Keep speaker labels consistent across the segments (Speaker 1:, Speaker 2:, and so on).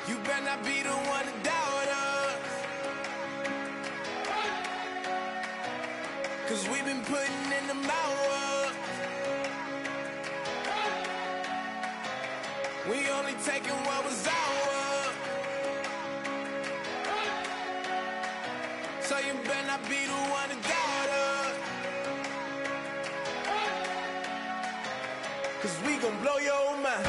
Speaker 1: You better not be the one to doubt us, 'cause we've been putting in the hours. We only taking what was ours. So you better not be the one to doubt us, 'cause we gon' blow your mind.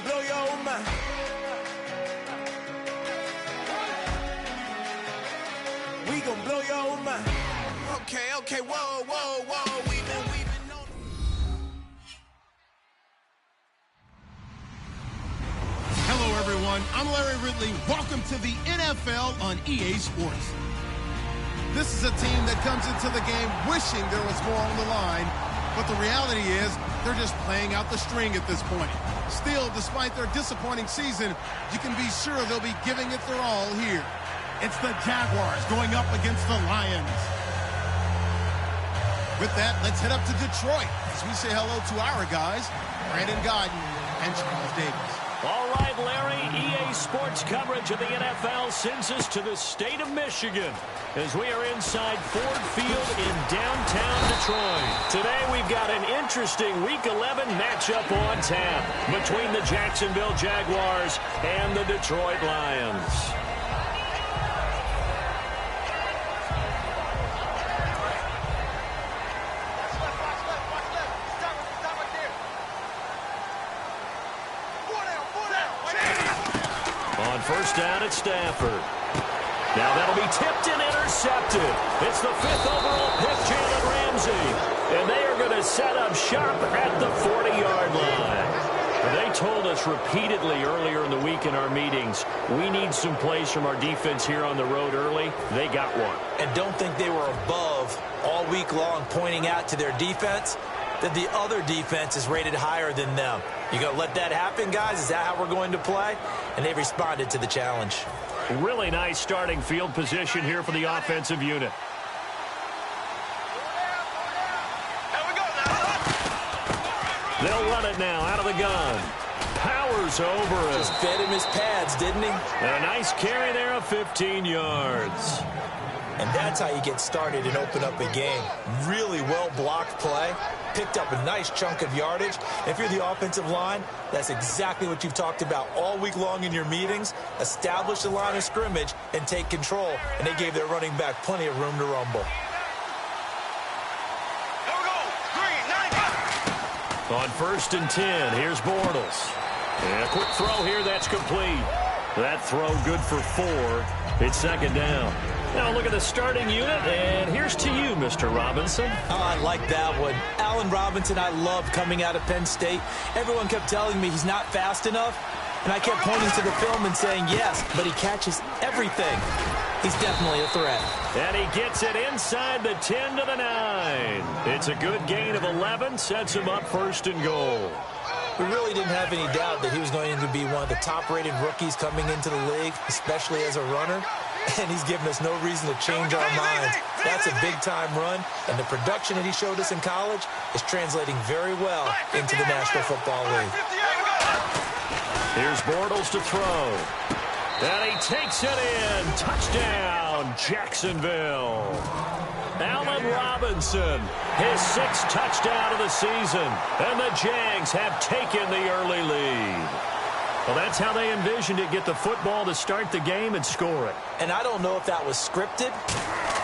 Speaker 1: Blow your mind. We gon' blow your mind. Okay, whoa. We've been on.
Speaker 2: Hello, everyone. I'm Larry Ridley. Welcome to the NFL on EA Sports. This is a team that comes into the game wishing there was more on the line, but the reality is they're just playing out the string at this point. Still, despite their disappointing season, you can be sure they'll be giving it their all here. It's the Jaguars going up against the Lions. With that, let's head up to Detroit as we say hello to our guys, Brandon Godden and Charles Davis.
Speaker 3: All right, Larry, EA Sports coverage of the NFL sends us to the state of Michigan as we are inside Ford Field in downtown Detroit. Today we've got an interesting Week 11 matchup on tap between the Jacksonville Jaguars and the Detroit Lions. First down at Stafford. Now that'll be tipped and intercepted. It's the 5th overall pick, Jalen Ramsey. And they are going to set up shop at the 40-yard line. They told us repeatedly earlier in the week in our meetings, we need some plays from our defense here on the road early. They got one.
Speaker 4: And don't think they were above all week long pointing out to their defense that the other defense is rated higher than them. You going to let that happen, guys? Is that how we're going to play? And they responded to the challenge.
Speaker 3: Really nice starting field position here for the offensive unit. They'll run it now out of the gun. Powers over it.
Speaker 4: Just fed him his pads, didn't he?
Speaker 3: And a nice carry there of 15 yards.
Speaker 4: And that's how you get started and open up a game. Really well-blocked play. Picked up a nice chunk of yardage. If you're the offensive line, that's exactly what you've talked about all week long in your meetings. Establish the line of scrimmage and take control. And they gave their running back plenty of room to rumble.
Speaker 3: On 1st and 10, here's Bortles. And a quick throw here, that's complete. That throw good for 4. It's 2nd down. Now look at the starting unit, and here's to you, Mr. Robinson.
Speaker 4: Oh, I like that one. Allen Robinson, I love coming out of Penn State. Everyone kept telling me he's not fast enough, and I kept pointing to the film and saying yes, but he catches everything. He's definitely a threat.
Speaker 3: And he gets it inside the 10 to the 9. It's a good gain of 11, sets him up 1st and goal.
Speaker 4: We really didn't have any doubt that he was going to be one of the top-rated rookies coming into the league, especially as a runner. And he's given us no reason to change our minds. That's a big-time run, and the production that he showed us in college is translating very well into the National Football League.
Speaker 3: Here's Bortles to throw. And he takes it in. Touchdown, Jacksonville. Allen Robinson, his 6th touchdown of the season. And the Jags have taken the early lead. Well, that's how they envisioned it. Get the football to start the game and score it.
Speaker 4: And I don't know if that was scripted.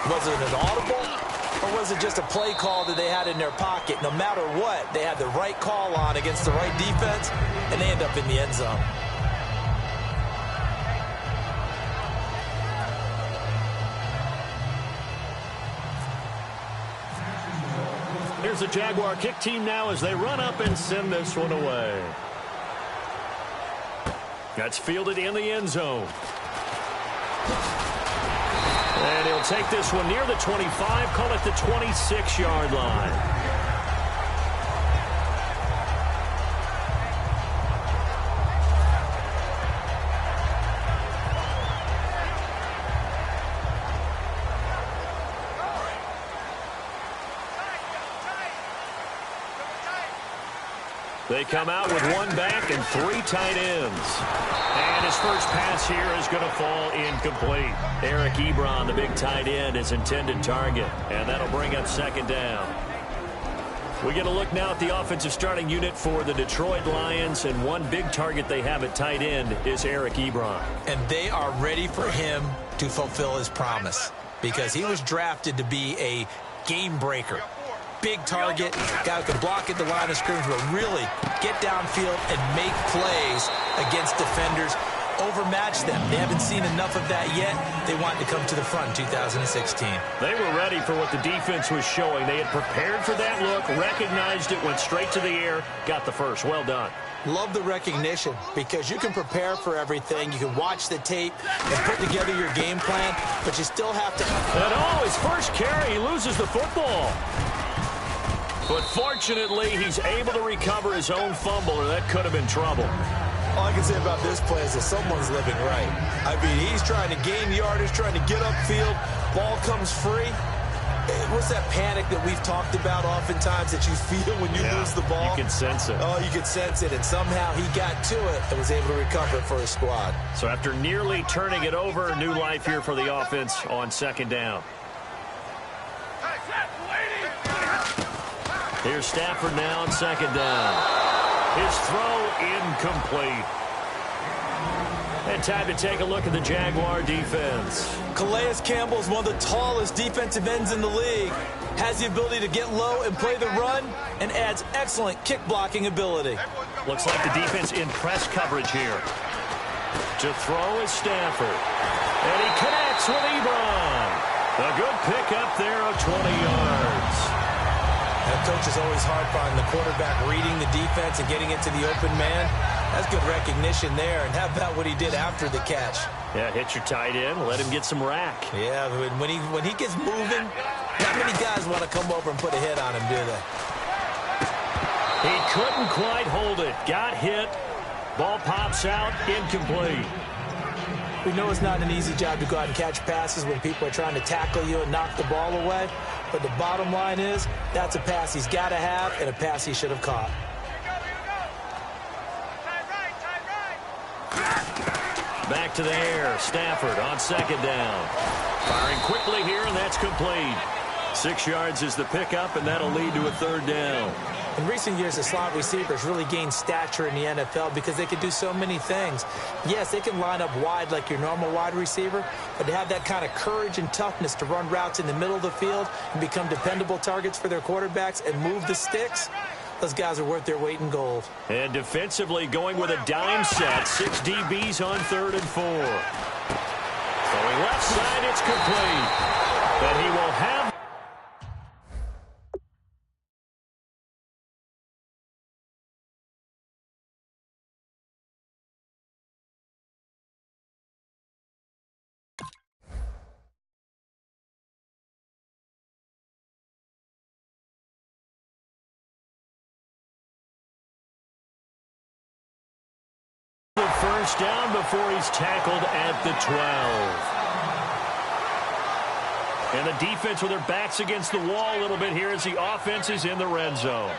Speaker 4: Was it an audible? Or was it just a play call that they had in their pocket? No matter what, they had the right call on against the right defense, and they end up in the end zone.
Speaker 3: Here's the Jaguar kick team now as they run up and send this one away. That's fielded in the end zone. And he'll take this one near the 25, call it the 26-yard line. They come out with 1 back and 3 tight ends. And his first pass here is going to fall incomplete. Eric Ebron, the big tight end, his intended target. And that'll bring up 2nd down. We get a look now at the offensive starting unit for the Detroit Lions. And one big target they have at tight end is Eric Ebron.
Speaker 4: And they are ready for him to fulfill his promise, because he was drafted to be a game breaker. Big target, guy who can block at the line of scrimmage, but really get downfield and make plays against defenders, overmatch them. They haven't seen enough of that yet. They want to come to the front in 2016.
Speaker 3: They were ready for what the defense was showing. They had prepared for that look, recognized it, went straight to the air, got the first. Well done.
Speaker 4: Love the recognition, because you can prepare for everything. You can watch the tape and put together your game plan, but you still have to...
Speaker 3: And his first carry, he loses the football. But fortunately, he's able to recover his own fumble, or that could have been trouble.
Speaker 4: All I can say about this play is that someone's living right. I mean, he's trying to gain yardage, trying to get upfield. Ball comes free. What's that panic that we've talked about oftentimes that you feel when you lose the ball?
Speaker 3: You can sense it.
Speaker 4: Oh, you can sense it, and somehow he got to it and was able to recover for his squad.
Speaker 3: So after nearly turning it over, new life here for the offense on 2nd down. Here's Stafford now on 2nd down. His throw incomplete. And time to take a look at the Jaguar defense.
Speaker 4: Calais Campbell is one of the tallest defensive ends in the league. Has the ability to get low and play the run, and adds excellent kick blocking ability.
Speaker 3: Looks like the defense in press coverage here. To throw is Stafford. And he connects with Ebron. A good pickup there of 20 yards.
Speaker 4: That coach is always hard finding the quarterback reading the defense and getting it to the open man. That's good recognition there. And how about what he did after the catch?
Speaker 3: Yeah, hit your tight end, let him get some rack.
Speaker 4: Yeah, when he gets moving, not many guys want to come over and put a hit on him, do they?
Speaker 3: He couldn't quite hold it. Got hit. Ball pops out, incomplete.
Speaker 4: We know it's not an easy job to go out and catch passes when people are trying to tackle you and knock the ball away. But the bottom line is, that's a pass he's got to have and a pass he should have caught.
Speaker 3: Back to the air. Stafford on 2nd down. Firing quickly here, and that's complete. 6 yards is the pickup, and that'll lead to a 3rd down.
Speaker 4: In recent years, the slot receivers really gained stature in the NFL because they can do so many things. Yes, they can line up wide like your normal wide receiver, but to have that kind of courage and toughness to run routes in the middle of the field and become dependable targets for their quarterbacks and move the sticks, those guys are worth their weight in gold.
Speaker 3: And defensively going with a dime set. 6 DBs on 3rd and 4. Throwing left side, it's complete. And he will have... first down before he's tackled at the 12. And the defense with their backs against the wall a little bit here as the offense is in the red zone.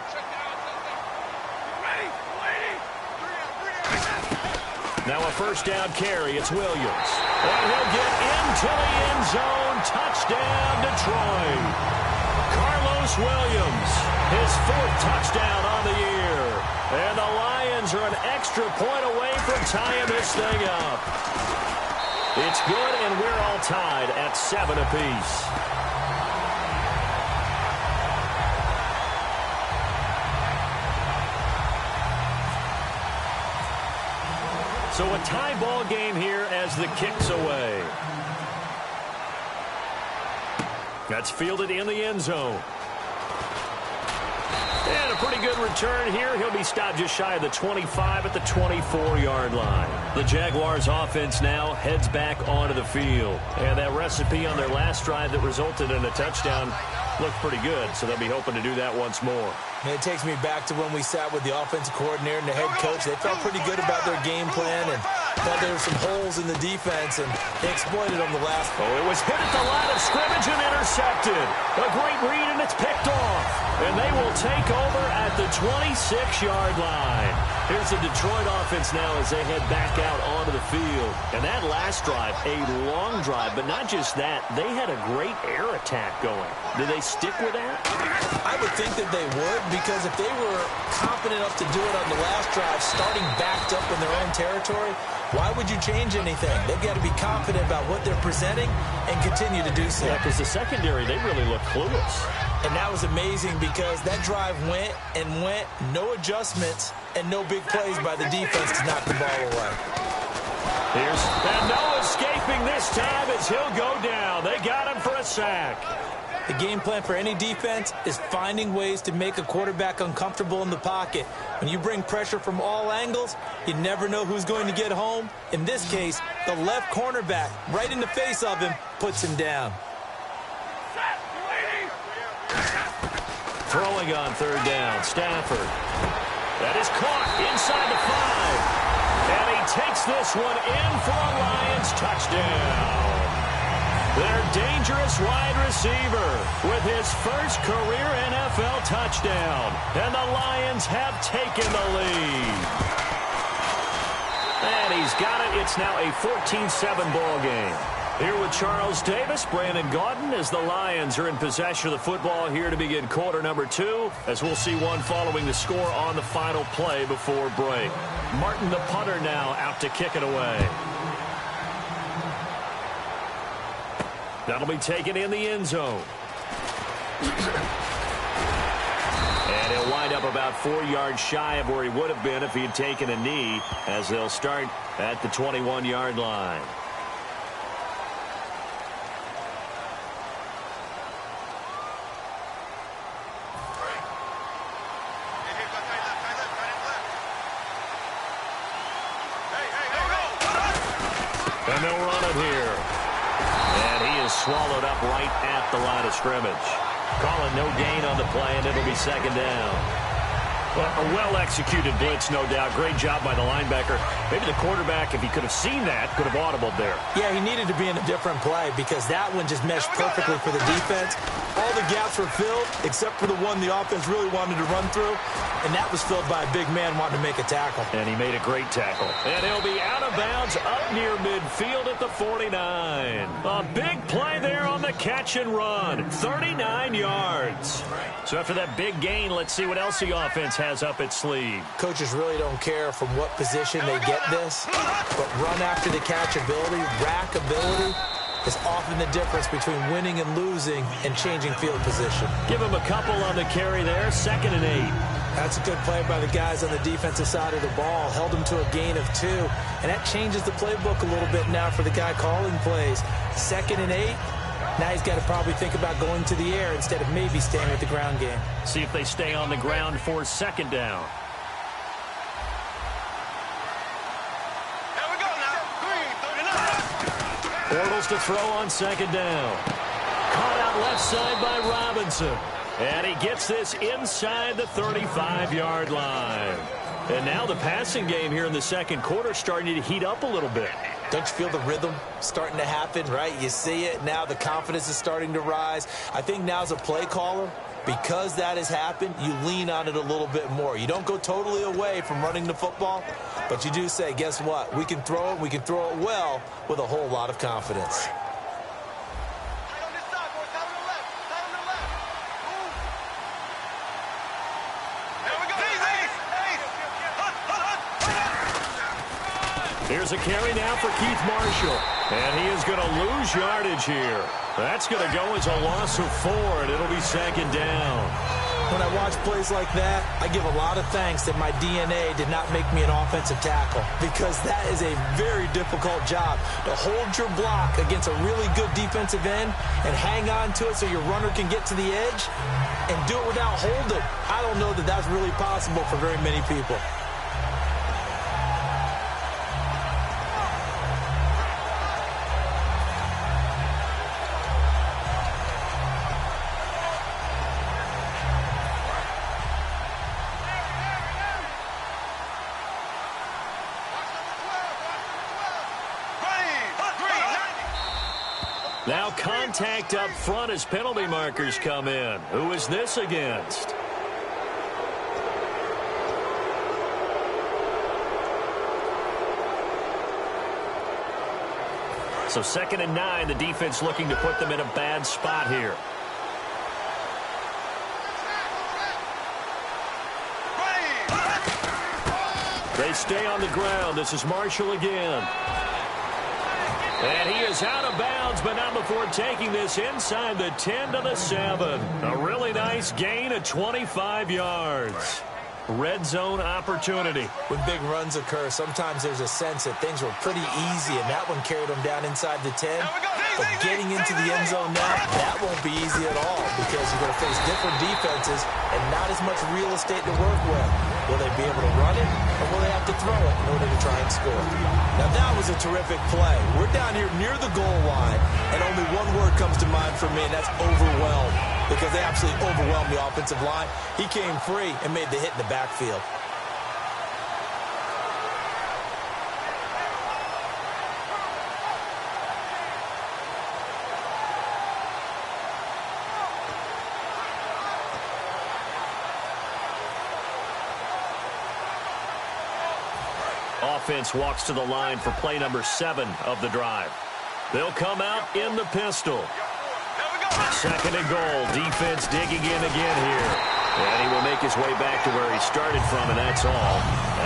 Speaker 3: Now a first down carry. It's Williams. And he'll get into the end zone. Touchdown, Detroit. Carlos Williams, his 4th touchdown on the year. And the Lions are an extra point away from tying this thing up. It's good, and we're all tied at 7 apiece. So a tie ball game here as the kick's away. That's fielded in the end zone. And a pretty good return here. He'll be stopped just shy of the 25 at the 24-yard line. The Jaguars offense now heads back onto the field. And that recipe on their last drive that resulted in a touchdown looked pretty good, so they'll be hoping to do that once more.
Speaker 4: And it takes me back to when we sat with the offensive coordinator and the head coach. They felt pretty good about their game plan and thought there were some holes in the defense, and they exploited them the last.
Speaker 3: Oh, it was hit at the line of scrimmage and intercepted. A great read, and it's picked off. And they will take over at the 26-yard line. Here's the Detroit offense now as they head back out onto the field. And that last drive, a long drive, but not just that. They had a great air attack going. Did they stick with that?
Speaker 4: I would think that they would, because if they were confident enough to do it on the last drive, starting backed up in their own territory, why would you change anything? They've got to be confident about what they're presenting and continue to do so.
Speaker 3: Yeah, because the secondary, they really looked clueless.
Speaker 4: And that was amazing because that drive went and went, no adjustments, and no big plays by the defense to knock the ball away.
Speaker 3: And no escaping this time as he'll go down. They got him for a sack.
Speaker 4: The game plan for any defense is finding ways to make a quarterback uncomfortable in the pocket. When you bring pressure from all angles, you never know who's going to get home. In this case, the left cornerback, right in the face of him, puts him down.
Speaker 3: Throwing on 3rd down, Stafford. That is caught inside the 5. And he takes this one in for a Lions touchdown. Their dangerous wide receiver with his first career NFL touchdown. And the Lions have taken the lead. And he's got it. It's now a 14-7 ball game. Here with Charles Davis, Brandon Gaudin, as the Lions are in possession of the football here to begin quarter number 2, as we'll see one following the score on the final play before break. Martin, the punter, now out to kick it away. That'll be taken in the end zone. And he'll wind up about 4 yards shy of where he would have been if he had taken a knee, as they'll start at the 21-yard line. And they'll run it here. And he is swallowed up right at the line of scrimmage. Calling no gain on the play, and it'll be 2nd down. Well, a well-executed blitz, no doubt. Great job by the linebacker. Maybe the quarterback, if he could have seen that, could have audibled there.
Speaker 4: Yeah, he needed to be in a different play because that one just meshed perfectly for the defense. All the gaps were filled except for the one the offense really wanted to run through, and that was filled by a big man wanting to make a tackle.
Speaker 3: And he made a great tackle. And he'll be out of bounds up near midfield at the 49. A big play there on the catch and run. 39 yards. So after that big gain, let's see what else the offense has up its sleeve.
Speaker 4: Coaches really don't care from what position they get this, but run after the catch ability, rack ability, is often the difference between winning and losing and changing field position.
Speaker 3: Give him a couple on the carry there, 2nd and 8.
Speaker 4: That's a good play by the guys on the defensive side of the ball. Held him to a gain of 2, and that changes the playbook a little bit now for the guy calling plays. 2nd and 8. Now he's got to probably think about going to the air instead of maybe staying with the ground game.
Speaker 3: See if they stay on the ground for 2nd down.
Speaker 1: Here we go now.
Speaker 3: Bortles to throw on 2nd down. Caught out left side by Robinson. And he gets this inside the 35-yard line. And now the passing game here in the 2nd quarter starting to heat up a little bit.
Speaker 4: Don't you feel the rhythm starting to happen, right? You see it. Now the confidence is starting to rise. I think now as a play caller, Because that has happened, you lean on it a little bit more. You don't go totally away from running the football, but you do say, guess what? We can throw it. We can throw it well with a whole lot of confidence.
Speaker 3: Here's a carry now for Keith Marshall. And he is going to lose yardage here. That's going to go as a loss of 4, and it'll be second down.
Speaker 4: When I watch plays like that, I give a lot of thanks that my DNA did not make me an offensive tackle, because that is a very difficult job, to hold your block against a really good defensive end and hang on to it so your runner can get to the edge and do it without holding. I don't know that that's really possible for very many people.
Speaker 3: Now contact up front as penalty markers come in. Who is this against? So 2nd and 9, the defense looking to put them in a bad spot here. They stay on the ground. This is Marshall again. And he is out of bounds, but not before taking this inside the 10 to the 7. A really nice gain of 25 yards. Red zone opportunity.
Speaker 4: When big runs occur, sometimes there's a sense that things were pretty easy, and that one carried them down inside the 10. But getting into the end zone now, that won't be easy at all, because you're going to face different defenses and not as much real estate to work with. Will they be able to run it, or will they have to throw it in order to try and score? Now, that was a terrific play. We're down here near the goal line, and only one word comes to mind for me, and that's overwhelmed, because they absolutely overwhelmed the offensive line. He came free and made the hit in the backfield.
Speaker 3: Offense walks to the line for play number 7 of the drive. They'll come out in the pistol. 2nd and goal. Defense digging in again here. And he will make his way back to where he started from, and that's all,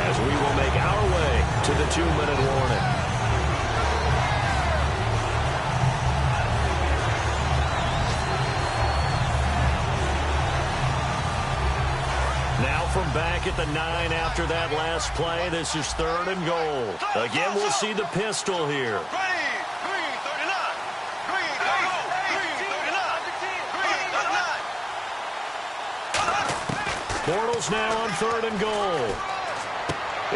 Speaker 3: as we will make our way to the 2-minute warning. Now from back at the 9 after that last play, this is 3rd and goal. Again, we'll see the pistol here. Bortles now on 3rd and goal.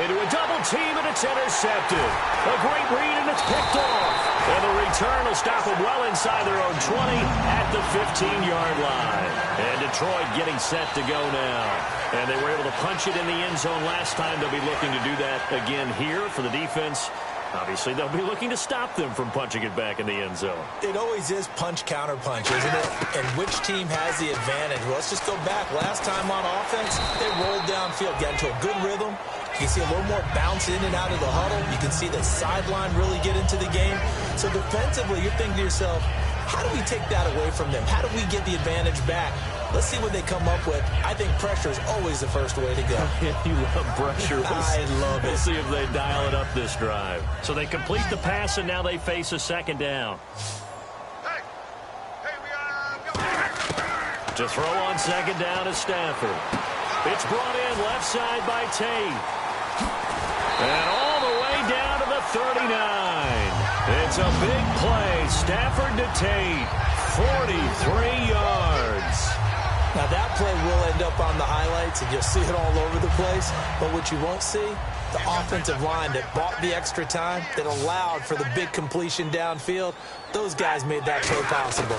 Speaker 3: Into a double team, and it's intercepted. A great read, and it's picked off. And the return will stop them well inside their own 20 at the 15-yard line. And Detroit getting set to go now. And they were able to punch it in the end zone last time. They'll be looking to do that again here for the defense. Obviously, they'll be looking to stop them from punching it back in the end zone.
Speaker 4: It always is punch-counter-punch, isn't it? And which team has the advantage? Well, let's just go back. Last time on offense, they rolled downfield, got into a good rhythm. You can see a little more bounce in and out of the huddle. You can see the sideline really get into the game. So defensively, you're thinking to yourself, how do we take that away from them? How do we get the advantage back? Let's see what they come up with. I think pressure is always the first way to go.
Speaker 3: You love pressure.
Speaker 4: I love it.
Speaker 3: We'll see if they dial it up this drive. So they complete the pass, and now they face a 2nd down. To throw on 2nd down is Stafford. It's brought in left side by Tate. And all the way down to the 39. It's a big play. Stafford to Tate. 43 yards.
Speaker 4: Now, that play will end up on the highlights, and you'll see it all over the place. But what you won't see, the offensive line that bought the extra time, that allowed for the big completion downfield, those guys made that play possible.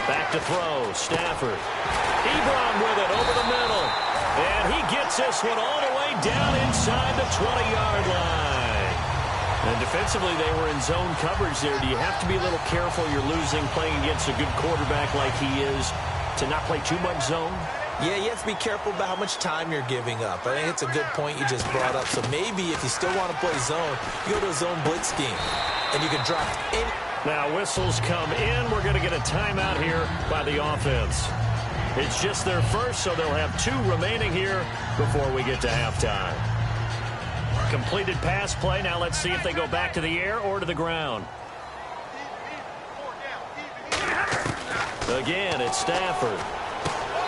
Speaker 3: Back to throw. Stafford. Ebron with it over the middle. And he gets this one all the way down inside the 20-yard line. And defensively, they were in zone coverage there. Do you have to be a little careful? You're losing playing against a good quarterback like he is. to not play too much zone?
Speaker 4: Yeah, you have to be careful about how much time you're giving up. I think it's a good point you just brought up. So maybe if you still want to play zone, you go to a zone blitz scheme, and you can drop in.
Speaker 3: Now whistles come in. We're going to get a timeout here by the offense. It's just their first, so they'll have 2 remaining here before we get to halftime. Completed pass play. Now let's see if they go back to the air or to the ground. Again, it's Stafford.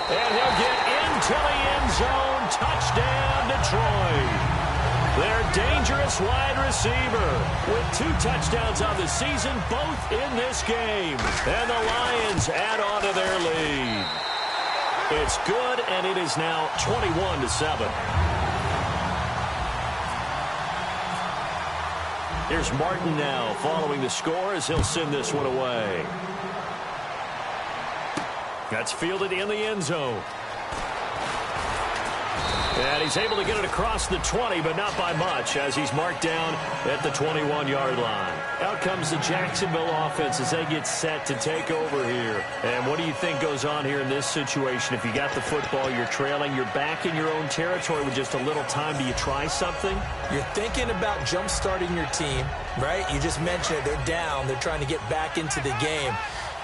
Speaker 3: And he'll get into the end zone. Touchdown, Detroit. Their dangerous wide receiver with 2 touchdowns on the season, both in this game. And the Lions add on to their lead. It's good, and it is now 21-7. Here's Martin now following the score as he'll send this one away. That's fielded in the end zone. And he's able to get it across the 20, but not by much, as he's marked down at the 21-yard line. Out comes the Jacksonville offense as they get set to take over here. And what do you think goes on here in this situation? If you got the football, you're trailing, you're back in your own territory with just a little time. Do you try something?
Speaker 4: You're thinking about jump-starting your team, right? You just mentioned it. They're down. They're trying to get back into the game.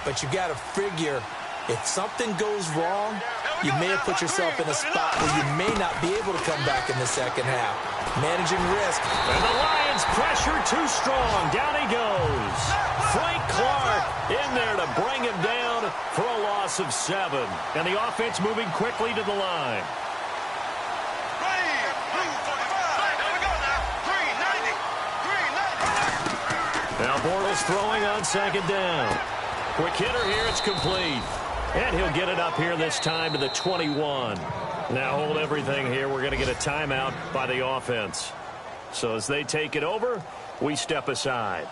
Speaker 4: But you got to figure, if something goes wrong, you may have put yourself in a spot where you may not be able to come back in the second half. Managing risk.
Speaker 3: And the Lions pressure too strong. Down he goes. Frank Clark in there to bring him down for a loss of 7. And the offense moving quickly to the line. Now Bortles throwing on second down. Quick hitter here. It's complete. And he'll get it up here this time to the 21. Now hold everything here. We're going to get a timeout by the offense. So as they take it over, we step aside.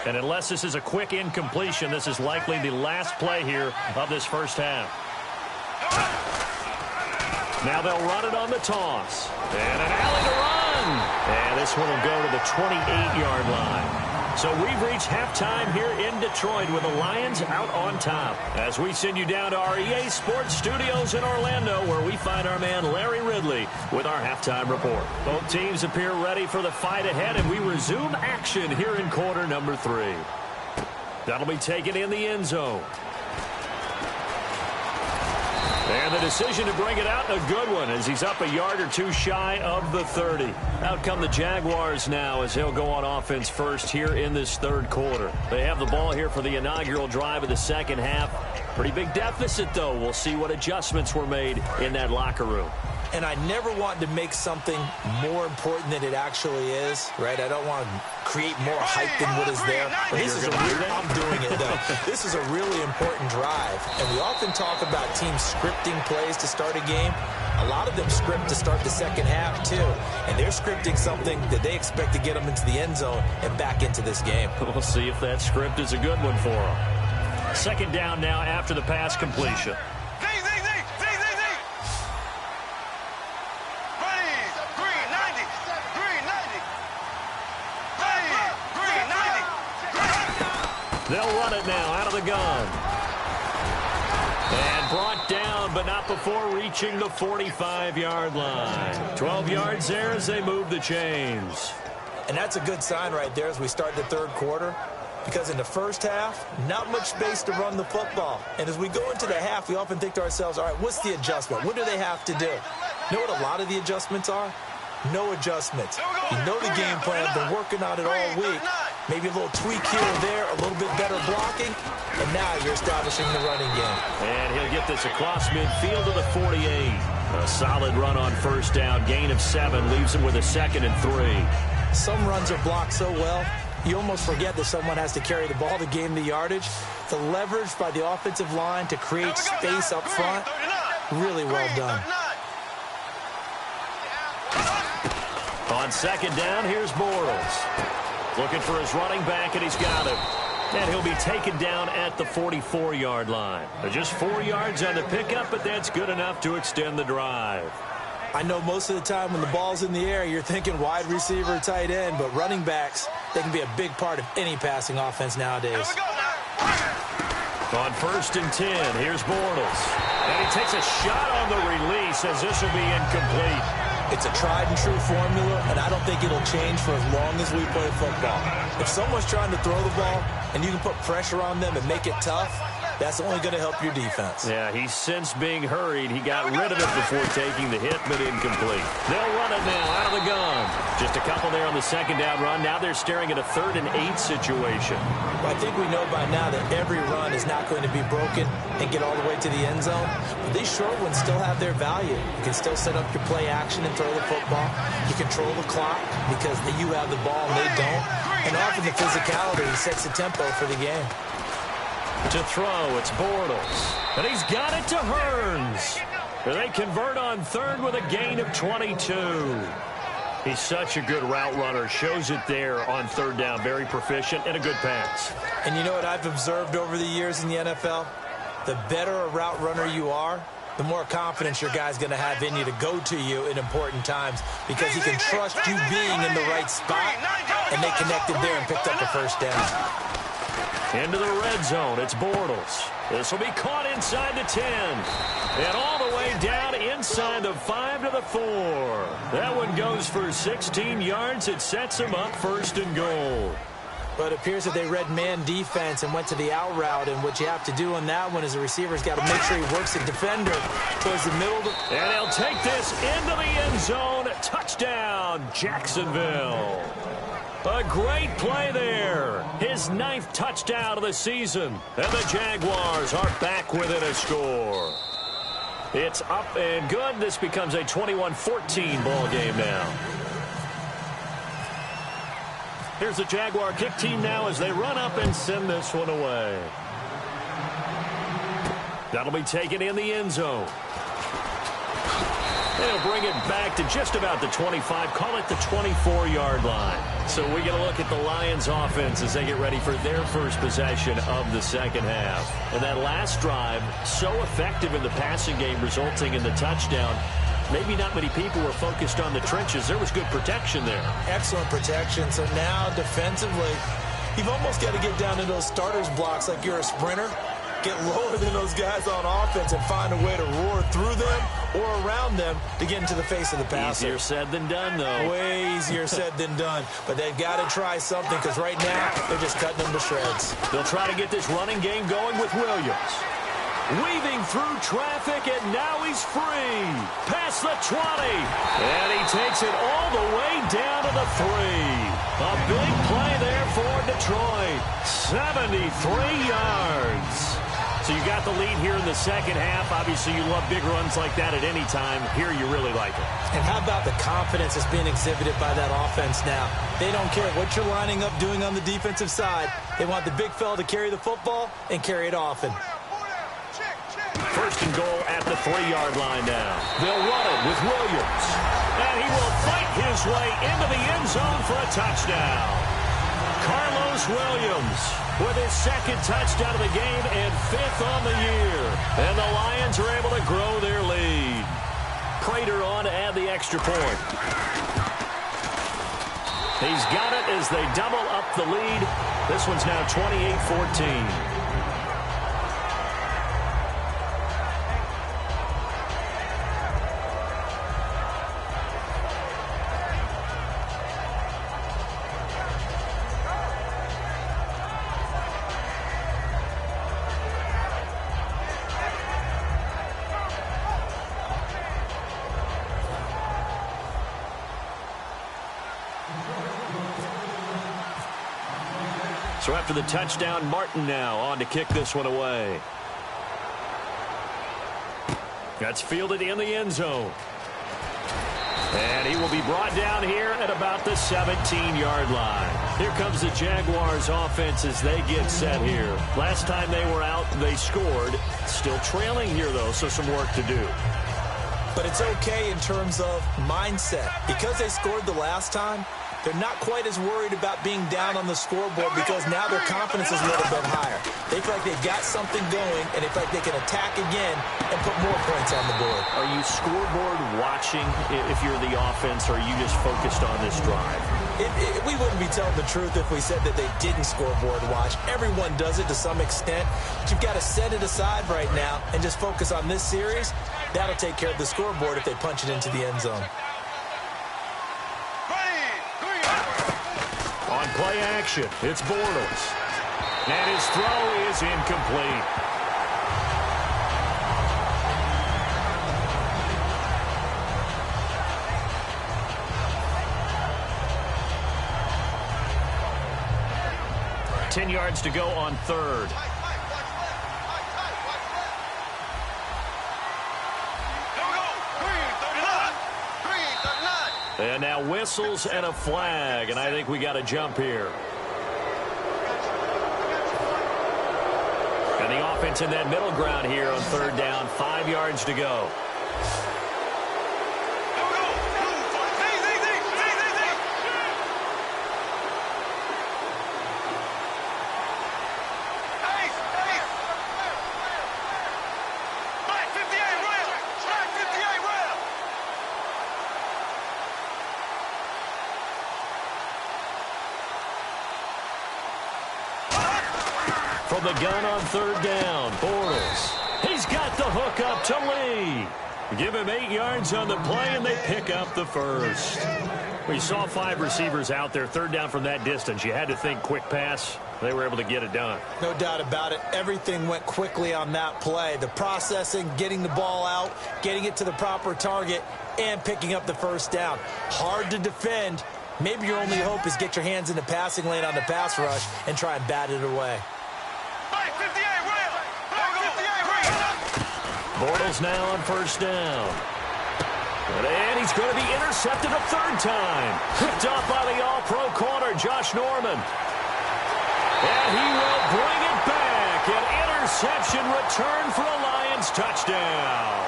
Speaker 3: And unless this is a quick incompletion, this is likely the last play here of this first half. Now they'll run it on the toss. And an alley to run. And this one will go to the 28-yard line. So we've reached halftime here in Detroit with the Lions out on top. As we send you down to our EA Sports Studios in Orlando, where we find our man Larry Ridley with our halftime report. Both teams appear ready for the fight ahead, and we resume action here in quarter number 3. That'll be taken in the end zone. And the decision to bring it out, a good one, as he's up a yard or 2 shy of the 30. Out come the Jaguars now as they'll go on offense first here in this third quarter. They have the ball here for the inaugural drive of the second half. Pretty big deficit, though. We'll see what adjustments were made in that locker room.
Speaker 4: And I never want to make something more important than it actually is, right? I don't want to create more hype than what is there. But this is I'm doing it, though. This is a really important drive. And we often talk about teams scripting plays to start a game. A lot of them script to start the second half, too. And they're scripting something that they expect to get them into the end zone and back into this game.
Speaker 3: We'll see if that script is a good one for them. Second down now after the pass completion. They'll run it now out of the gun. And brought down, but not before reaching the 45-yard line. 12 yards there as they move the chains.
Speaker 4: And that's a good sign right there as we start the third quarter. Because in the first half, not much space to run the football. And as we go into the half, we often think to ourselves, all right, what's the adjustment? What do they have to do? You know what a lot of the adjustments are? No adjustments. You know the game plan. Been working on it all week. Maybe a little tweak here or there, a little bit better blocking, and now you're establishing the running game.
Speaker 3: And he'll get this across midfield to the 48. A solid run on first down. Gain of 7 leaves him with a 2nd and 3.
Speaker 4: Some runs are blocked so well, you almost forget that someone has to carry the ball to gain the yardage. The leverage by the offensive line to create space up front, really well done.
Speaker 3: On second down, here's Bortles. Looking for his running back, and he's got him. And he'll be taken down at the 44-yard line. Just 4 yards on the pickup, but that's good enough to extend the drive.
Speaker 4: I know most of the time when the ball's in the air, you're thinking wide receiver, tight end, but running backs, they can be a big part of any passing offense nowadays.
Speaker 3: On 1st and 10, here's Bortles. And he takes a shot on the release as this will be incomplete.
Speaker 4: It's a tried-and-true formula, and I don't think it'll change for as long as we play football. If someone's trying to throw the ball and you can put pressure on them and make it tough, that's only going to help your defense.
Speaker 3: Yeah, he's since being hurried. He got rid of it before taking the hit, but incomplete. They'll run it now out of the gun. Just a couple there on the second down run. Now they're staring at a 3rd and 8 situation.
Speaker 4: Well, I think we know by now that every run is not going to be broken and get all the way to the end zone. But these short ones still have their value. You can still set up your play action and throw the football. You control the clock because you have the ball and they don't. And often the physicality sets the tempo for the game.
Speaker 3: To throw, it's Bortles. And he's got it to Hearns. They convert on 3rd with a gain of 22. He's such a good route runner. Shows it there on 3rd down. Very proficient and a good pass.
Speaker 4: And you know what I've observed over the years in the NFL? The better a route runner you are, the more confidence your guy's going to have in you to go to you in important times because he can trust you being in the right spot, and they connected there and picked up a 1st down.
Speaker 3: Into the red zone, it's Bortles. This will be caught inside the 10. And all the way down inside the 5 to the 4. That one goes for 16 yards. It sets him up 1st and goal.
Speaker 4: But it appears that they read man defense and went to the out route. And what you have to do on that one is the receiver's got to make sure he works the defender towards the middle.
Speaker 3: And he'll take this into the end zone. Touchdown, Jacksonville. A great play there. His 9th touchdown of the season. And the Jaguars are back within a score. It's up and good. This becomes a 21-14 ball game now. Here's the Jaguar kick team now as they run up and send this one away. That'll be taken in the end zone. They'll bring it back to just about the 25, call it the 24-yard line. So we get a look at the Lions offense as they get ready for their first possession of the second half. And that last drive, so effective in the passing game, resulting in the touchdown. Maybe not many people were focused on the trenches. There was good protection there.
Speaker 4: Excellent protection. So now defensively, you've almost got to get down to those starters blocks like you're a sprinter. Get lower than those guys on offense and find a way to roar through them or around them to get into the face of the passer.
Speaker 3: Easier said than done, though.
Speaker 4: Way easier said than done. But they've got to try something because right now they're just cutting them to shreds.
Speaker 3: They'll try to get this running game going with Williams. Weaving through traffic, and now he's free. Past the 20. And he takes it all the way down to the 3. A big play there for Detroit. 73 yards. So you got the lead here in the second half. Obviously, you love big runs like that at any time. Here, you really like it.
Speaker 4: And how about the confidence that's being exhibited by that offense now? They don't care what you're lining up doing on the defensive side. They want the big fella to carry the football and carry it often.
Speaker 3: 1st and goal at the 3-yard line now. They'll run it with Williams. And he will fight his way into the end zone for a touchdown. Carlos Williams with his 2nd touchdown of the game and 5th on the year. And the Lions are able to grow their lead. Prater on to add the extra point. He's got it as they double up the lead. This one's now 28-14. So after the touchdown, Martin now on to kick this one away. That's fielded in the end zone. And he will be brought down here at about the 17-yard line. Here comes the Jaguars offense as they get set here. Last time they were out, they scored. Still trailing here, though, so some work to do.
Speaker 4: But it's okay in terms of mindset. Because they scored the last time, They're not quite as worried about being down on the scoreboard because now their confidence is a little bit higher. They feel like they've got something going, and they feel like they can attack again and put more points on the board.
Speaker 3: Are you scoreboard watching if you're the offense, or are you just focused on this drive?
Speaker 4: We wouldn't be telling the truth if we said that they didn't scoreboard watch. Everyone does it to some extent. But you've got to set it aside right now and just focus on this series. That'll take care of the scoreboard if they punch it into the end zone.
Speaker 3: On play action, it's Bortles. And his throw is incomplete. Ten yards to go on third. And now whistles and a flag, and I think we got a jump here. And the offense in that middle ground here on third down, 5 yards to go. From the gun on third down, Bortles. He's got the hook up to Lee. Give him 8 yards on the play, and they pick up the first. We saw 5 receivers out there, third down from that distance. You had to think quick pass. They were able to get it done.
Speaker 4: No doubt about it. Everything went quickly on that play. The processing, getting the ball out, getting it to the proper target, and picking up the first down. Hard to defend. Maybe your only hope is get your hands in the passing lane on the pass rush and try and bat it away.
Speaker 3: Bortles now on first down. And he's going to be intercepted a third time. Picked off by the all-pro corner, Josh Norman. And he will bring it back. An interception return for a Lions touchdown.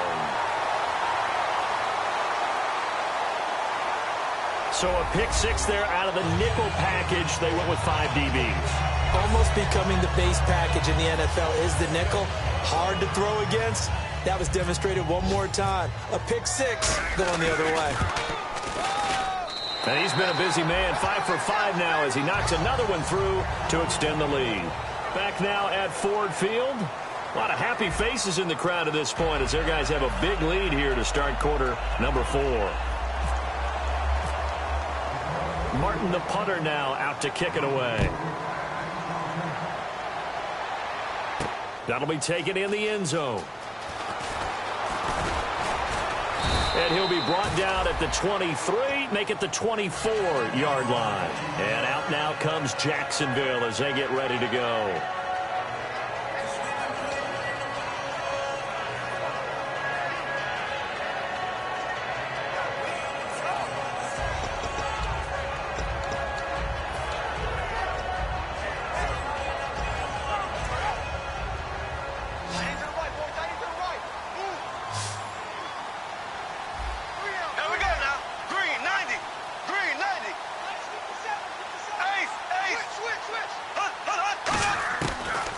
Speaker 3: So a pick six there out of the nickel package. They went with 5 DBs.
Speaker 4: Almost becoming the base package in the NFL is the nickel. Hard to throw against. That was demonstrated one more time. A pick six going the other way.
Speaker 3: And he's been a busy man, 5 for 5 now as he knocks another one through to extend the lead. Back now at Ford Field. A lot of happy faces in the crowd at this point as their guys have a big lead here to start quarter number 4. Martin the punter now out to kick it away. That'll be taken in the end zone. And he'll be brought down at the 23, make it the 24-yard line. And out now comes Jacksonville as they get ready to go.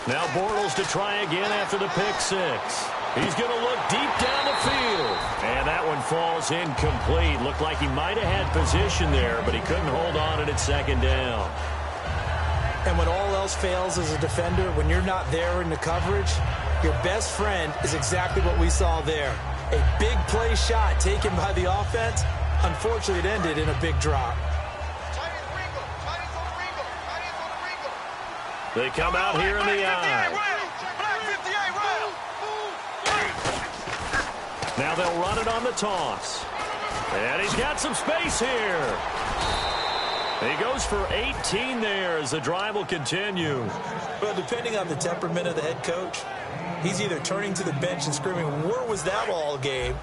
Speaker 3: Now Bortles to try again after the pick six. He's going to look deep down the field. And that one falls incomplete. Looked like he might have had position there, but he couldn't hold on at second down.
Speaker 4: And when all else fails as a defender, when you're not there in the coverage, your best friend is exactly what we saw there. A big play shot taken by the offense. Unfortunately, it ended in a big drop.
Speaker 3: They come out here in the eye. Now they'll run it on the toss. And he's got some space here. He goes for 18 there as the drive will continue.
Speaker 4: Well, depending on the temperament of the head coach, he's either turning to the bench and screaming, where was that all game?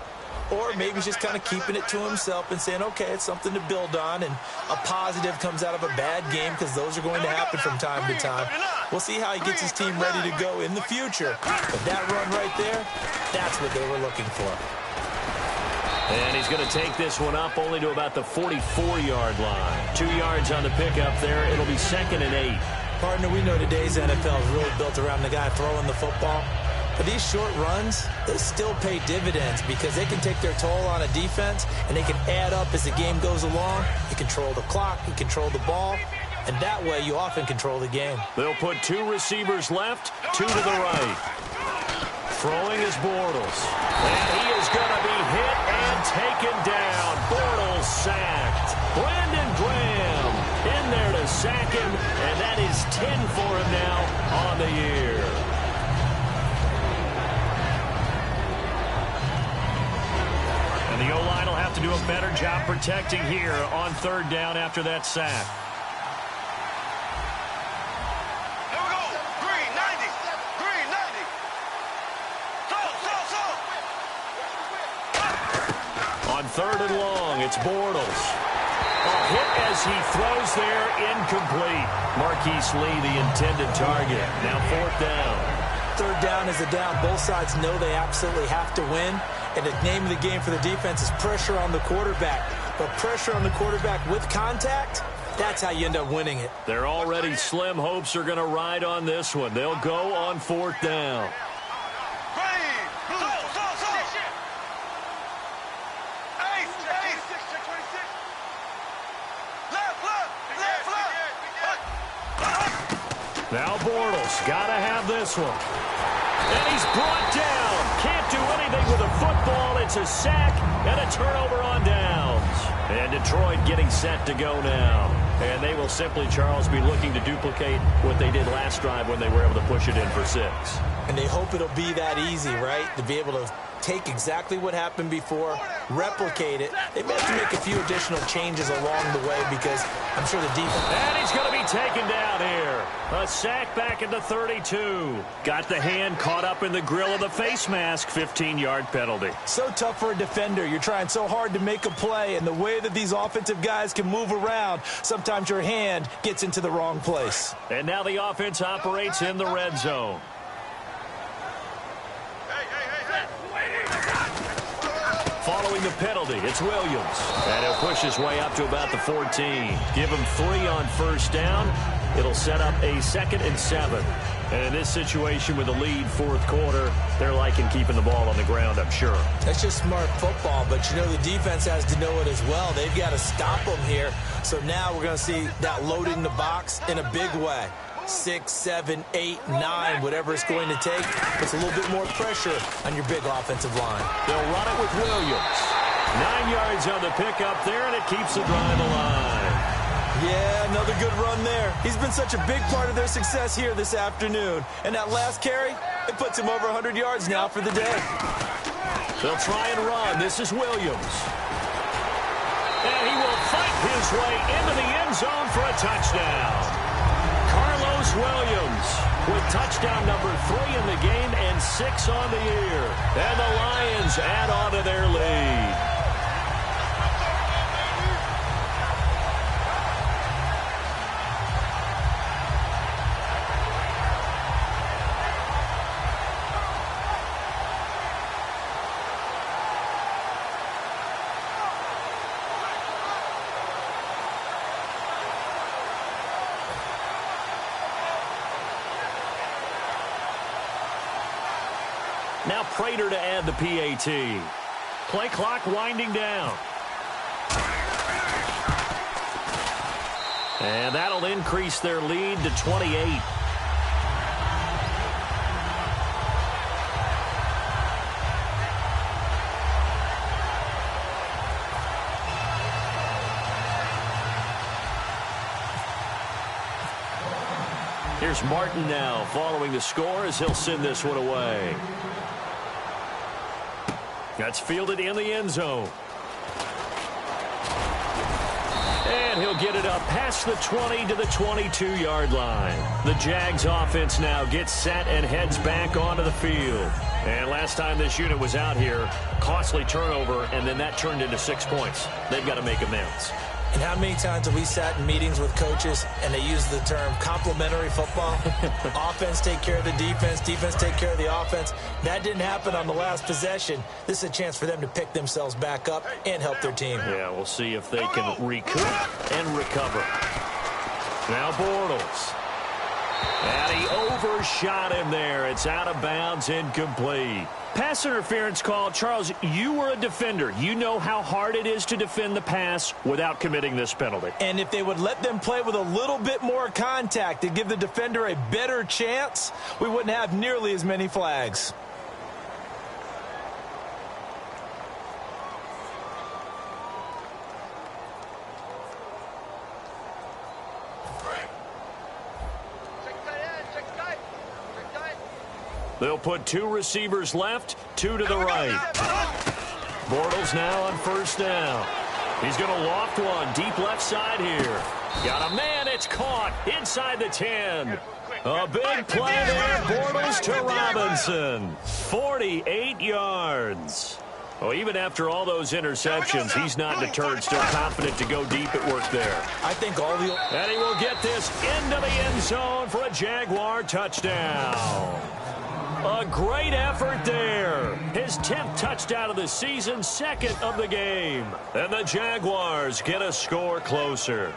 Speaker 4: Or maybe he's just kind of keeping it to himself and saying, okay, it's something to build on, and a positive comes out of a bad game because those are going to happen from time to time. We'll see how he gets his team ready to go in the future. But that run right there, that's what they were looking for.
Speaker 3: And he's going to take this one up only to about the 44-yard line. 2 yards on the pickup there. It'll be 2nd and 8.
Speaker 4: Partner, we know today's NFL is really built around the guy throwing the football. But these short runs, they still pay dividends because they can take their toll on a defense, and they can add up as the game goes along. You control the clock, you control the ball, and that way you often control the game.
Speaker 3: They'll put 2 receivers left, 2 to the right. Throwing is Bortles. And he is going to be hit and taken down. Bortles sacked. Brandon Graham in there to sack him, and that is 10 for him now on the year. And the O-line will have to do a better job protecting here on 3rd down after that sack.
Speaker 1: Here we go. Green 90. Green 90.
Speaker 3: On 3rd and long, it's Bortles. A hit as he throws there, incomplete. Marquise Lee, the intended target. Now 4th down.
Speaker 4: 3rd down is a down. Both sides know they absolutely have to win. And the name of the game for the defense is pressure on the quarterback. But pressure on the quarterback with contact, that's how you end up winning it.
Speaker 3: Their already slim hopes are going to ride on this one. They'll go on 4th down. Now Bortles, got to have this one. And he's brought down. Can't do anything with a football. It's a sack and a turnover on downs. And Detroit getting set to go now. And they will simply, Charles, be looking to duplicate what they did last drive when they were able to push it in for 6.
Speaker 4: And they hope it'll be that easy, right? To be able to take exactly what happened before, replicate it. They may have to make a few additional changes along the way because I'm sure the defense...
Speaker 3: And he's going to be taken down here. A sack back at the 32. Got the hand caught up in the grill of the face mask. 15-yard penalty.
Speaker 4: So tough for a defender. You're trying so hard to make a play, and the way that these offensive guys can move around, sometimes your hand gets into the wrong place.
Speaker 3: And now the offense operates in the red zone. Following the penalty, it's Williams. And he'll push his way up to about the 14. Give him 3 on 1st down. It'll set up a 2nd and 7. And in this situation with the lead 4th quarter, they're liking keeping the ball on the ground, I'm sure.
Speaker 4: That's just smart football, but you know the defense has to know it as well. They've got to stop them here. So now we're going to see that loading the box in a big way. 6, 7, 8, 9, whatever it's going to take. Puts a little bit more pressure on your big offensive line.
Speaker 3: They'll run it with Williams. 9 yards on the pickup there, and it keeps the drive alive.
Speaker 4: Yeah, another good run there. He's been such a big part of their success here this afternoon. And that last carry, it puts him over 100 yards now for the day.
Speaker 3: They'll try and run. This is Williams. And he will fight his way into the end zone for a touchdown. Carlos Williams with touchdown number 3 in the game and 6 on the year. And the Lions add on to their lead. Now Prater to add the PAT. Play clock winding down. And that'll increase their lead to 28. Here's Martin now following the score as he'll send this one away. That's fielded in the end zone. And he'll get it up past the 20 to the 22-yard line. The Jags offense now gets set and heads back onto the field. And last time this unit was out here, costly turnover, and then that turned into 6 points. They've got to make amends.
Speaker 4: And how many times have we sat in meetings with coaches and they use the term complementary football? Offense take care of the defense, defense take care of the offense. That didn't happen on the last possession. This is a chance for them to pick themselves back up and help their team.
Speaker 3: Yeah, we'll see if they can recoup and recover. Now Bortles. And he overshot him there. It's out of bounds, incomplete. Pass interference call. Charles, you were a defender. You know how hard it is to defend the pass without committing this penalty.
Speaker 4: And if they would let them play with a little bit more contact to give the defender a better chance, we wouldn't have nearly as many flags.
Speaker 3: They'll put 2 receivers left, 2 to the right. Bortles now on first down. He's going to loft one deep left side here. Got a man. It's caught inside the 10. A big play there. Bortles to Robinson. 48 yards. Well, even after all those interceptions, he's not deterred. Still confident to go deep at work there.
Speaker 4: I think all the...
Speaker 3: And he will get this into the end zone for a Jaguar touchdown. A great effort there. His 10th touchdown of the season, 2nd of the game. And the Jaguars get a score closer.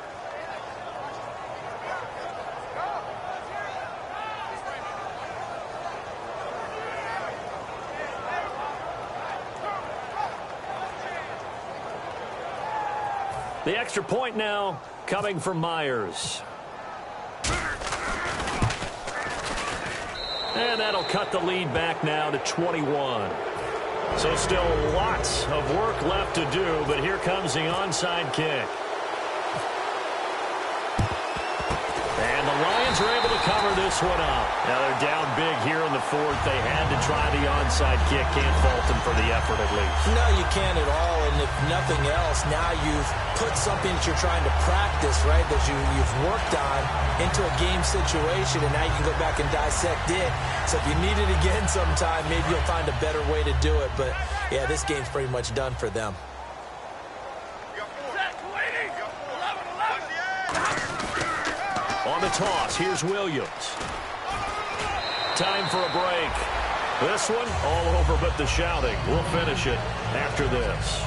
Speaker 3: The extra point now coming from Myers. And that'll cut the lead back now to 21. So still lots of work left to do, but here comes the onside kick. And the Lions are able to cover this one up. Now they're down big here in the 4th. They had to try the onside kick. Can't fault them for the effort at least.
Speaker 4: No, you can't at all. And if nothing else, now you've put something that you're trying to practice, right, that you've worked on into a game situation, and now you can go back and dissect it. So if you need it again sometime, maybe you'll find a better way to do it. But, yeah, this game's pretty much done for them.
Speaker 3: On the toss, here's Williams. Time for a break. This one, all over but the shouting. We'll finish it after this.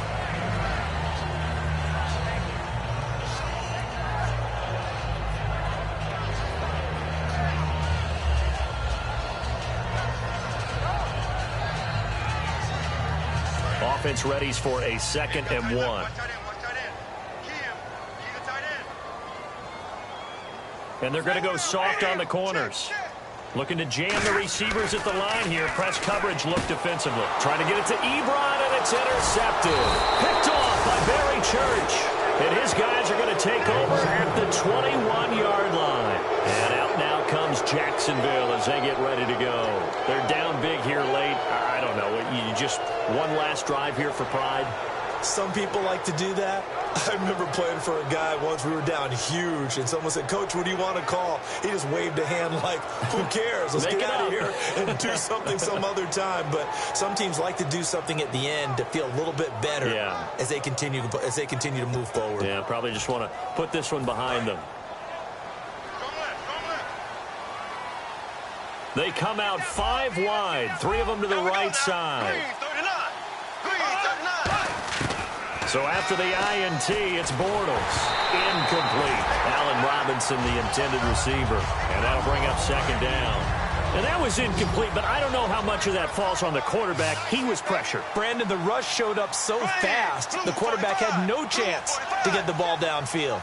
Speaker 3: Offense readies for a 2nd and 1. And they're going to go soft on the corners. Looking to jam the receivers at the line here. Press coverage look defensively. Trying to get it to Ebron, and it's intercepted. Picked off by Barry Church. And his guys are going to take over at the 21-yard line. And out now comes Jacksonville as they get ready to go. They're down big here late. I don't know. You just one last drive here for pride.
Speaker 4: Some people like to do that. I remember playing for a guy once. We were down huge, and someone said, "Coach, what do you want to call?" He just waved a hand like, "Who cares? Let's get out of here and do something some other time." But some teams like to do something at the end to feel a little bit better as they continue to move forward.
Speaker 3: Yeah, probably just want to put this one behind them. They come out 5 wide, 3 of them to the right side. So after the INT, it's Bortles. Incomplete. Allen Robinson, the intended receiver. And that'll bring up 2nd down. And that was incomplete, but I don't know how much of that falls on the quarterback. He was pressured.
Speaker 4: Brandon, the rush showed up so fast, the quarterback had no chance to get the ball downfield.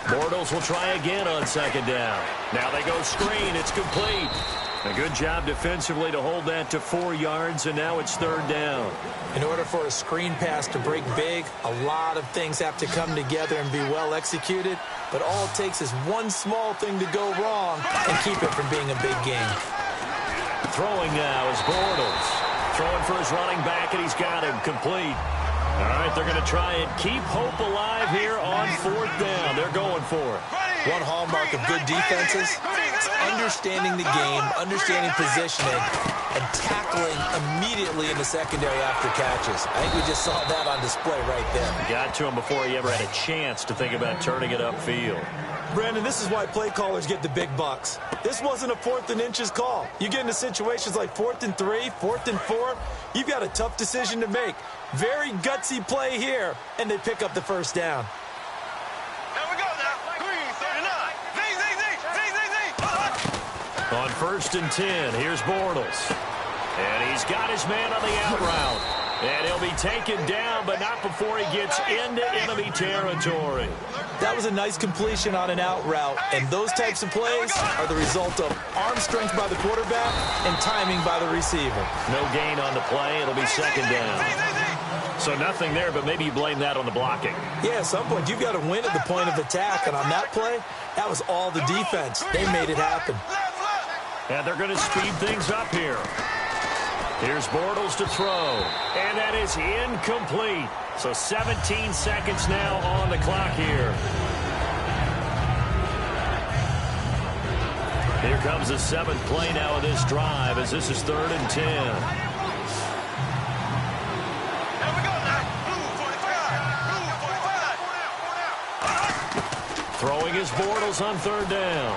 Speaker 3: Bortles will try again on 2nd down. Now they go screen. It's complete. A good job defensively to hold that to 4 yards, and now it's 3rd down.
Speaker 4: In order for a screen pass to break big, a lot of things have to come together and be well executed, but all it takes is one small thing to go wrong and keep it from being a big game.
Speaker 3: Throwing now is Bortles. throwing for his running back, and he's got him complete. All right, they're going to try and keep hope alive here on 4th down. They're going for it.
Speaker 4: One hallmark of good defenses is understanding the game, understanding positioning, and tackling immediately in the secondary after catches. I think we just saw that on display right there.
Speaker 3: Got to him before he ever had a chance to think about turning it upfield.
Speaker 4: Brandon, this is why play callers get the big bucks. This wasn't a 4th and inches call. You get into situations like 4th and 3, 4th and 4, you've got a tough decision to make. Very gutsy play here, and they pick up the first down.
Speaker 1: There we go now. Green, 39. Z.
Speaker 3: On 1st and 10, here's Bortles. And he's got his man on the out route. And he'll be taken down, but not before he gets into enemy territory.
Speaker 4: That was a nice completion on an out route, and those types of plays are the result of arm strength by the quarterback and timing by the receiver.
Speaker 3: No gain on the play. It'll be 2nd down. So nothing there, but maybe you blame that on the blocking.
Speaker 4: Yeah, at some point you've got to win at the point of attack, and on that play, that was all the defense. They made it happen.
Speaker 3: And they're going to speed things up here. Here's Bortles to throw, and that is incomplete. So 17 seconds now on the clock here. Here comes the 7th play now of this drive as this is 3rd and 10.
Speaker 1: There we go now. Blue 45.
Speaker 3: Throwing his Bortles on 3rd down.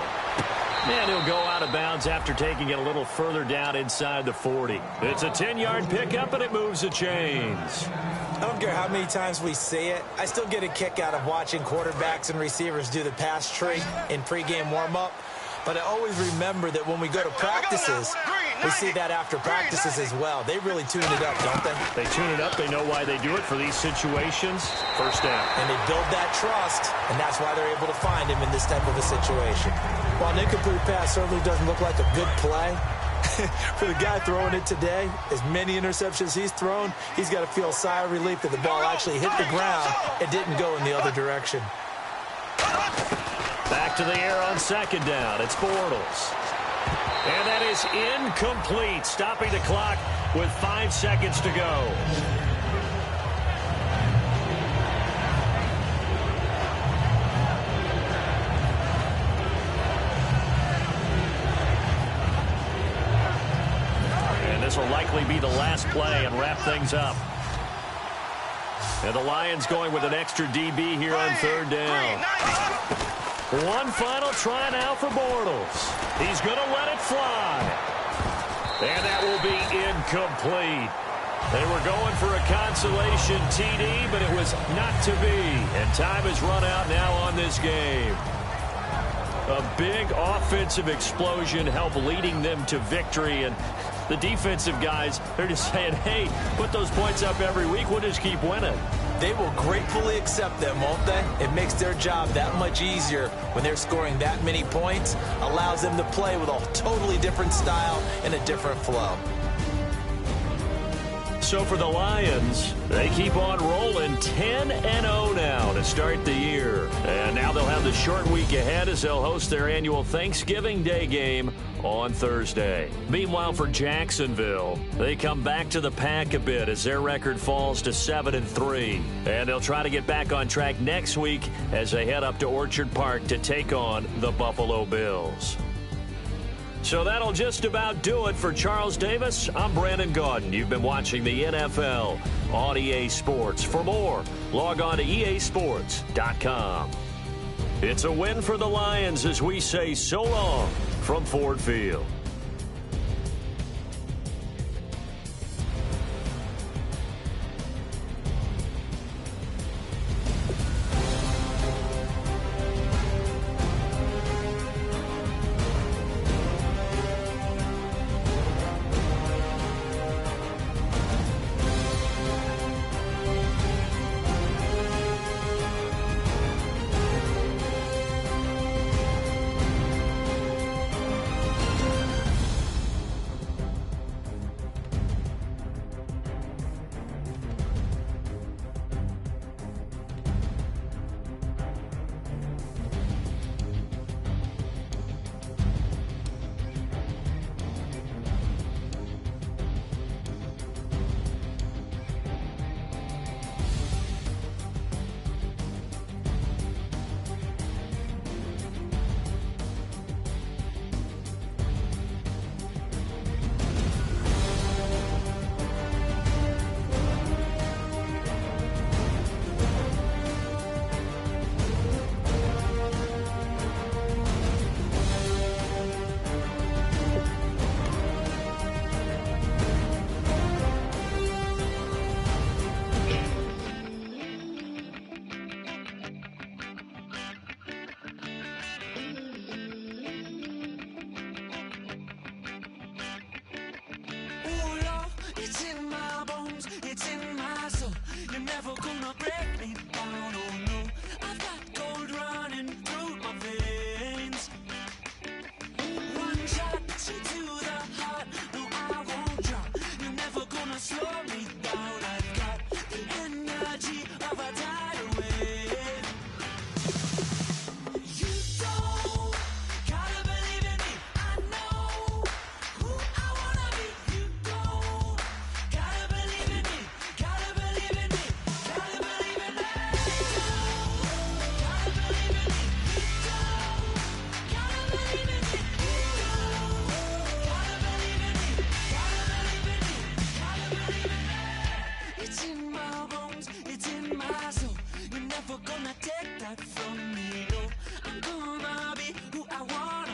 Speaker 3: And he'll go out of bounds after taking it a little further down inside the 40. It's a 10-yard pickup, and it moves the chains.
Speaker 4: I don't care how many times we see it. I still get a kick out of watching quarterbacks and receivers do the pass tree in pregame warm-up. But I always remember that when we go to practices, we see that after practices as well. They really tune it up, don't they?
Speaker 3: They tune it up. They know why they do it for these situations. 1st down.
Speaker 4: And they build that trust, and that's why they're able to find him in this type of a situation. While an incomplete pass certainly doesn't look like a good play, for the guy throwing it today, as many interceptions he's thrown, he's got to feel a sigh of relief that the ball actually hit the ground and didn't go in the other direction.
Speaker 3: Back to the air on 2nd down. It's Bortles. And that is incomplete, stopping the clock with 5 seconds to go. And this will likely be the last play and wrap things up. And the Lions going with an extra DB here on 3rd down. One final try now for Bortles. He's going to let it fly. And that will be incomplete. They were going for a consolation TD, but it was not to be. And time has run out now on this game. A big offensive explosion helped leading them to victory. And the defensive guys, they're just saying, hey, put those points up every week. We'll just keep winning.
Speaker 4: They will gratefully accept them, won't they? It makes their job that much easier when they're scoring that many points. Allows them to play with a totally different style and a different flow.
Speaker 3: So for the Lions, they keep on rolling 10-0 now to start the year. And now they'll have the short week ahead as they'll host their annual Thanksgiving Day game on Thursday. Meanwhile, for Jacksonville, they come back to the pack a bit as their record falls to 7-3. And they'll try to get back on track next week as they head up to Orchard Park to take on the Buffalo Bills. So that'll just about do it for Charles Davis. I'm Brandon Gaudin. You've been watching the NFL on EA Sports. For more, log on to easports.com. It's a win for the Lions as we say so long from Ford Field.
Speaker 5: in my bones, it's in my soul. You're never gonna take that from me, no. I'm gonna be who I want